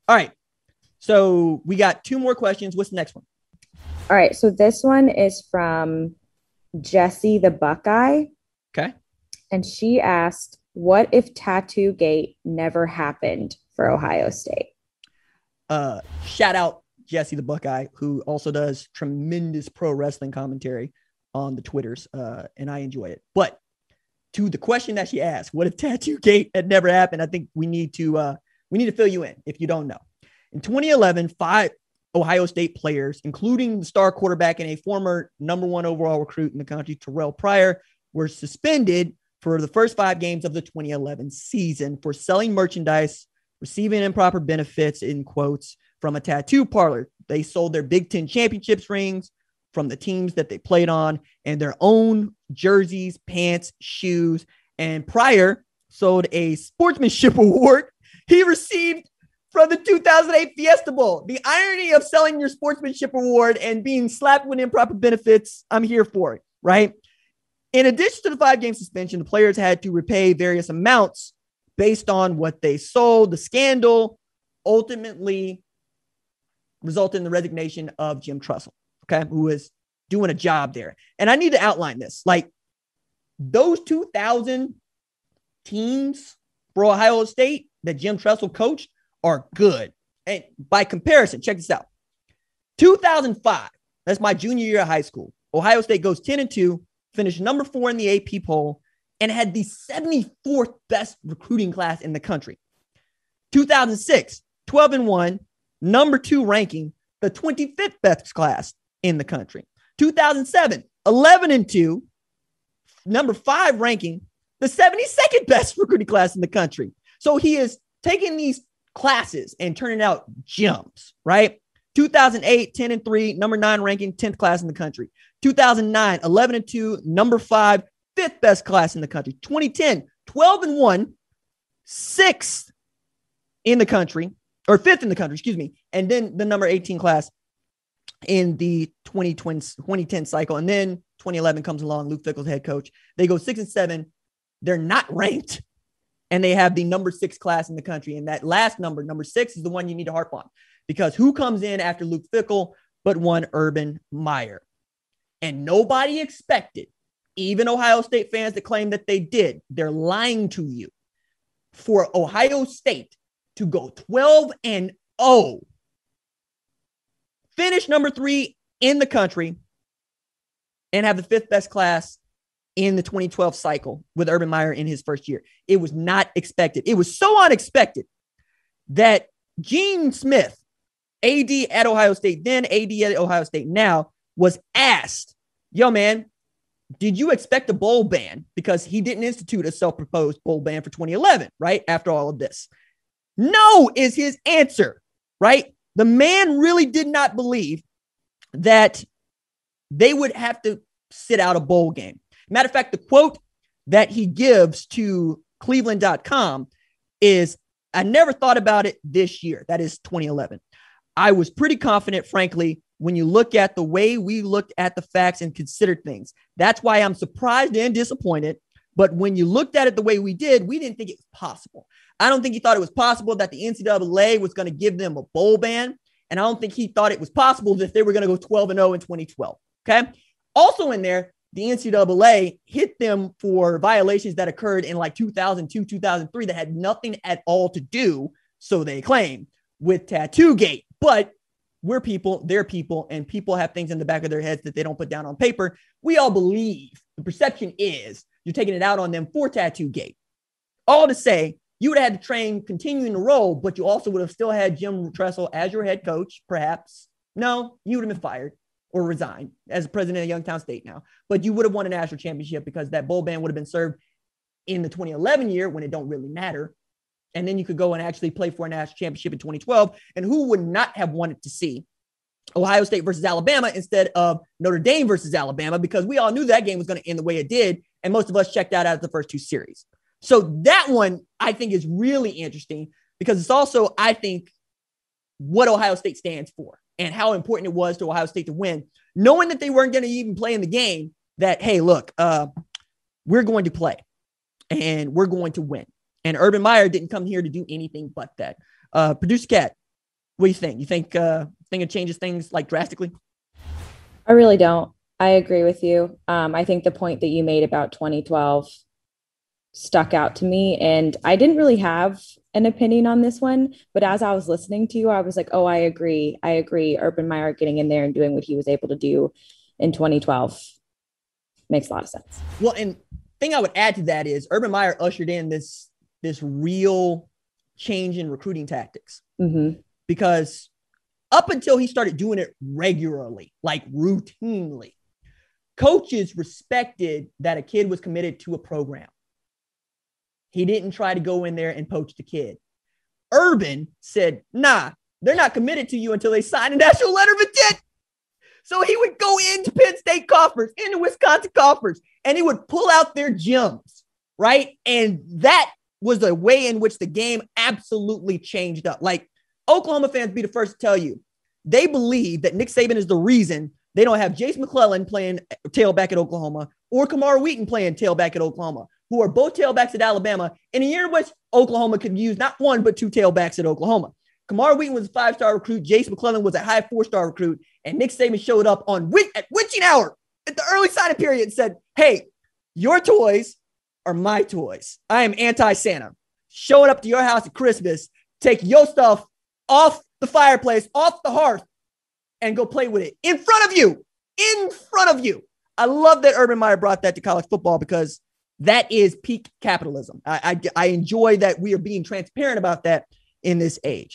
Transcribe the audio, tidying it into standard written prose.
All right. So we got two more questions. What's the next one? All right. So this one is from Jessie the Buckeye. Okay. And she asked, what if Tattoo Gate never happened for Ohio State? Shout out Jesse the Buckeye, who also does tremendous pro wrestling commentary on the Twitters, and I enjoy it. But to the question that she asked, what if Tattoo Gate had never happened? I think we need to fill you in if you don't know. In 2011, 5 Ohio State players, including the star quarterback and a former number 1 overall recruit in the country, Terrell Pryor, were suspended for the first 5 games of the 2011 season for selling merchandise, receiving improper benefits, in quotes, from a tattoo parlor. They sold their Big Ten championships rings from the teams that they played on and their own jerseys, pants, shoes. And Pryor sold a sportsmanship award he received from the 2008 Fiesta Bowl. The irony of selling your sportsmanship award and being slapped with improper benefits, I'm here for it, right? In addition to the 5-game suspension, the players had to repay various amounts based on what they sold. The scandal ultimately resulted in the resignation of Jim Tressel, okay, who was doing a job there. And I need to outline this. Like, those 2000 teams for Ohio State that Jim Tressel coached are good. And by comparison, check this out. 2005, that's my junior year of high school. Ohio State goes 10-2, finished number 4 in the AP poll, and had the 74th best recruiting class in the country. 2006, 12-1, number 2 ranking, the 25th best class in the country. 2007, 11-2, number 5 ranking, the 72nd best recruiting class in the country. So he is taking these classes and turning out gems, right? 2008, 10-3, number 9 ranking, 10th class in the country. 2009, 11-2, number 5, 5th best class in the country. 2010, 12-1, 6th in the country, or 5th in the country, excuse me. And then the number 18 class in the 2010 cycle. And then 2011 comes along, Luke Fickell's head coach. They go 6-7. They're not ranked. And they have the number 6 class in the country. And that last number 6, is the one you need to harp on. Because who comes in after Luke Fickell but one Urban Meyer? And nobody expected, even Ohio State fans that claim that they did, they're lying to you, for Ohio State to go 12-0, finish number 3 in the country, and have the 5th best class in the 2012 cycle with Urban Meyer in his first year. It was not expected. It was so unexpected that Gene Smith, AD at Ohio State, then AD at Ohio State now, was asked, yo, man, did you expect a bowl ban? Because he didn't institute a self-proposed bowl ban for 2011, right? After all of this. No is his answer, right? The man really did not believe that they would have to sit out a bowl game. Matter of fact, the quote that he gives to Cleveland.com is, I never thought about it this year. That is 2011. I was pretty confident, frankly, when you look at the way we looked at the facts and considered things. That's why I'm surprised and disappointed. But when you looked at it the way we did, we didn't think it was possible. I don't think he thought it was possible that the NCAA was going to give them a bowl ban. And I don't think he thought it was possible that they were going to go 12-0 in 2012. Okay. Also in there, the NCAA hit them for violations that occurred in like 2002, 2003 that had nothing at all to do, so they claim, with Tattoo Gate. But we're people, they're people, and people have things in the back of their heads that they don't put down on paper. We all believe, the perception is, you're taking it out on them for Tattoo Gate. All to say, you would have had the train continuing to roll, but you also would have still had Jim Tressel as your head coach, perhaps. No, you would have been fired or resigned as president of Youngstown State now. But you would have won a national championship because that bowl ban would have been served in the 2011 year when it don't really matter. And then you could go and actually play for a national championship in 2012. And who would not have wanted to see Ohio State versus Alabama instead of Notre Dame versus Alabama? Because we all knew that game was going to end the way it did. And most of us checked out after the first 2 series. So that one, I think, is really interesting because it's also, I think, what Ohio State stands for and how important it was to Ohio State to win, knowing that they weren't going to even play in the game, that, hey, look, we're going to play and we're going to win. And Urban Meyer didn't come here to do anything but that. Producer Cat, What do you think? You think it changes things like drastically? I really don't. I agree with you. I think the point that you made about 2012 stuck out to me, and I didn't really have an opinion on this one, but as I was listening to you, I was like, oh, I agree. I agree. Urban Meyer getting in there and doing what he was able to do in 2012 makes a lot of sense. Well, and thing I would add to that is Urban Meyer ushered in this real change in recruiting tactics. Mm-hmm. Because up until he started doing it regularly, like routinely, coaches respected that a kid was committed to a program. He didn't try to go in there and poach the kid. Urban said, nah, they're not committed to you until they sign a national letter of intent. So he would go into Penn State coffers, into Wisconsin coffers, and he would pull out their gems, right? And that was the way in which the game absolutely changed up. Like, Oklahoma fans be the first to tell you, they believe that Nick Saban is the reason they don't have Jace McClellan playing tailback at Oklahoma or Kamar Wheaton playing tailback at Oklahoma, who are both tailbacks at Alabama in a year in which Oklahoma could use not one, but two tailbacks at Oklahoma. Kamar Wheaton was a 5-star recruit. Jace McClellan was a high 4-star recruit. And Nick Saban showed up at witching hour at the early signing period and said, hey, your toys are my toys. I am anti-Santa. Showing up to your house at Christmas, take your stuff off the fireplace, off the hearth, and go play with it in front of you. In front of you. I love that Urban Meyer brought that to college football because that is peak capitalism. I enjoy that we are being transparent about that in this age.